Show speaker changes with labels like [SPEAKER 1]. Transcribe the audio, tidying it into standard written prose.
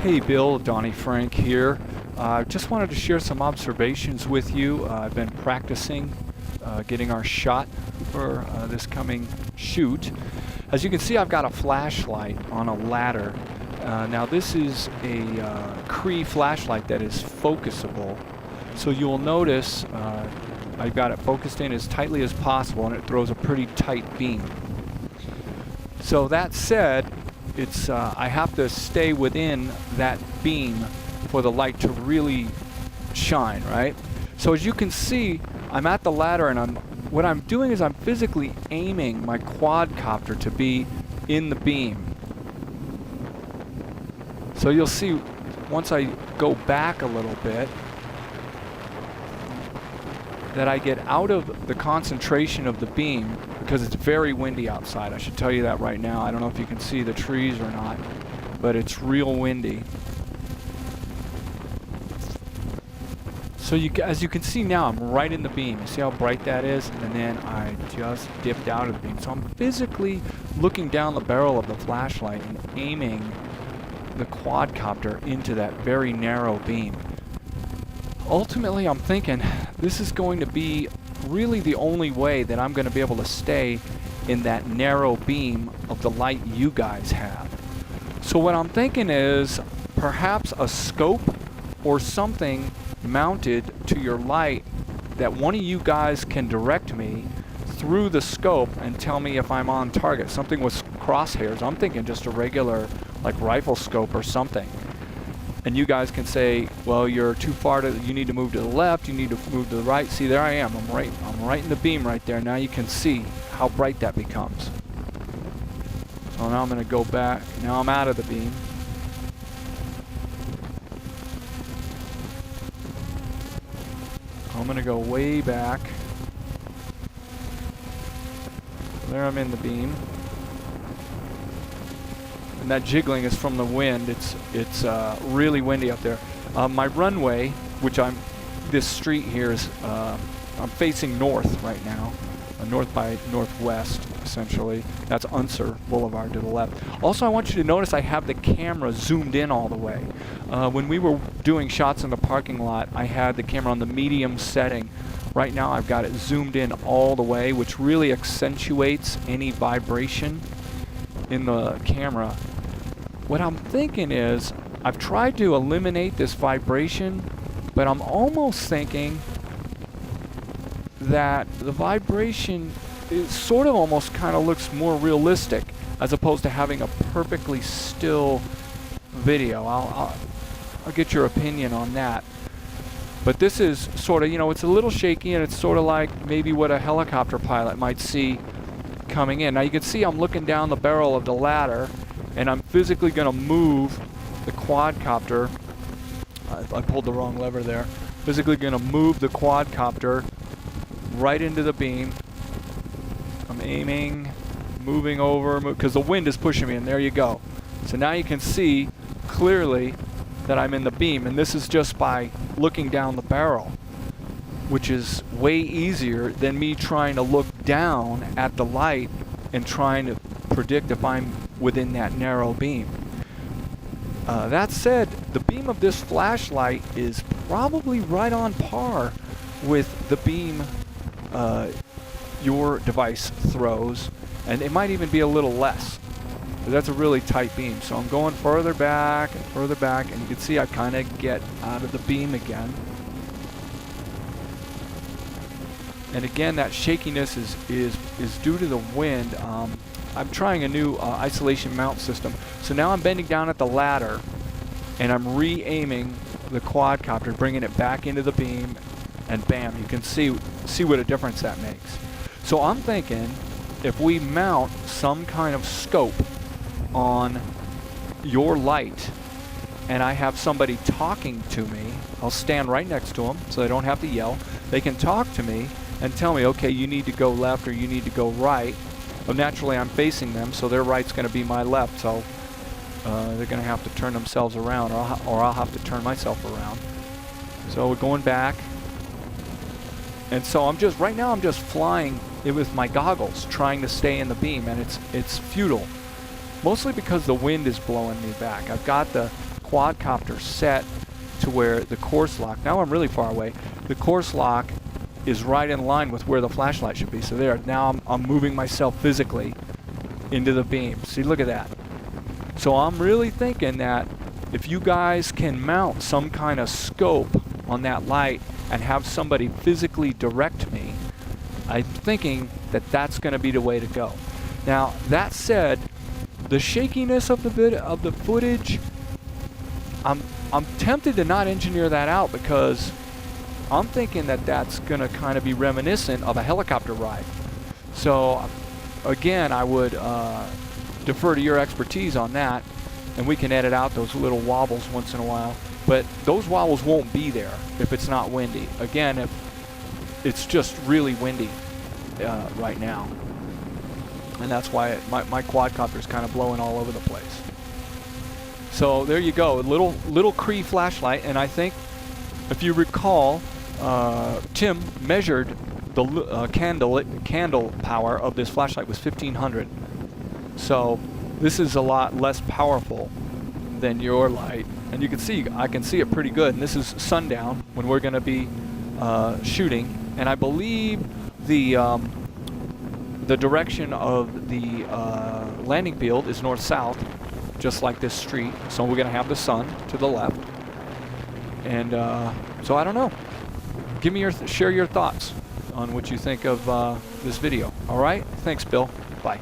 [SPEAKER 1] Hey Bill, Donnie Frank here. Just wanted to share some observations with you. I've been practicing getting our shot for this coming shoot. As you can see, I've got a flashlight on a ladder. Now this is a Cree flashlight that is focusable. So you'll notice I've got it focused in as tightly as possible, and it throws a pretty tight beam. So that said, I have to stay within that beam for the light to really shine, right? So as you can see, I'm at the ladder, and what I'm doing is I'm physically aiming my quadcopter to be in the beam. So you'll see once I go back a little bit that I get out of the concentration of the beam, because it's very windy outside. I should tell you that right now. I don't know if you can see the trees or not, but it's real windy. So as you can see now, I'm right in the beam. You see how bright that is? And then I just dipped out of the beam. So I'm physically looking down the barrel of the flashlight and aiming the quadcopter into that very narrow beam. Ultimately, I'm thinking this is going to be really the only way that I'm going to be able to stay in that narrow beam of the light you guys have. So what I'm thinking is perhaps a scope or something mounted to your light that one of you guys can direct me through the scope and tell me if I'm on target. Something with crosshairs. I'm thinking just a regular like rifle scope or something. And you guys can say, well, you're too far you need to move to the left, you need to move to the right. See, there I am. I'm right in the beam right there. Now you can see how bright that becomes. So now I'm going to go back. Now I'm out of the beam. I'm going to go way back. There I'm in the beam. And that jiggling is from the wind. It's really windy up there. My runway, which this street here is, I'm facing north right now, north by northwest essentially. That's Unser Boulevard to the left. Also, I want you to notice I have the camera zoomed in all the way. When we were doing shots in the parking lot, I had the camera on the medium setting. Right now I've got it zoomed in all the way, which really accentuates any vibration in the camera. What I'm thinking is, I've tried to eliminate this vibration, but I'm almost thinking that the vibration is sort of almost kind of looks more realistic as opposed to having a perfectly still video. I'll get your opinion on that. But this is sort of, it's a little shaky, and it's sort of like maybe what a helicopter pilot might see coming in. Now you can see I'm looking down the barrel of the ladder, and I'm physically going to move the quadcopter. I pulled the wrong lever there. Physically going to move the quadcopter right into the beam. I'm aiming, moving over, because the wind is pushing me, and there you go. So now you can see clearly that I'm in the beam, and this is just by looking down the barrel, which is way easier than me trying to look down at the light and trying to predict if I'm within that narrow beam. That said, the beam of this flashlight is probably right on par with the beam your device throws, and it might even be a little less. But that's a really tight beam. So I'm going further back, and you can see I kind of get out of the beam again. And again, that shakiness is due to the wind. I'm trying a new isolation mount system. So now I'm bending down at the ladder, and I'm re-aiming the quadcopter, bringing it back into the beam, and bam, you can see what a difference that makes. So I'm thinking if we mount some kind of scope on your light, and I have somebody talking to me, I'll stand right next to them so they don't have to yell. They can talk to me and tell me, okay, you need to go left or you need to go right. Well, naturally I'm facing them, so their right's going to be my left, so they're going to have to turn themselves around, or I'll have to turn myself around. So we're going back, and so right now I'm just flying it with my goggles, trying to stay in the beam, and it's futile. Mostly because the wind is blowing me back. I've got the quadcopter set to where the course lock, now I'm really far away, the course lock is right in line with where the flashlight should be. So there, now I'm moving myself physically into the beam. See, look at that. So I'm really thinking that if you guys can mount some kind of scope on that light and have somebody physically direct me, I'm thinking that that's going to be the way to go. Now, that said, the shakiness of the footage, I'm tempted to not engineer that out, because I'm thinking that that's going to kind of be reminiscent of a helicopter ride. So again, I would defer to your expertise on that, and we can edit out those little wobbles once in a while. But those wobbles won't be there if it's not windy. Again, if it's just really windy right now. And that's why my quadcopter is kind of blowing all over the place. So there you go, a little Cree flashlight. And I think, if you recall, Tim measured the candle power of this flashlight was 1500. So this is a lot less powerful than your light. And you can see, I can see it pretty good. And this is sundown when we're going to be shooting. And I believe the direction of the landing field is north-south, just like this street. So we're going to have the sun to the left. And so I don't know. Give me share your thoughts on what you think of this video. All right? Thanks, Bill. Bye.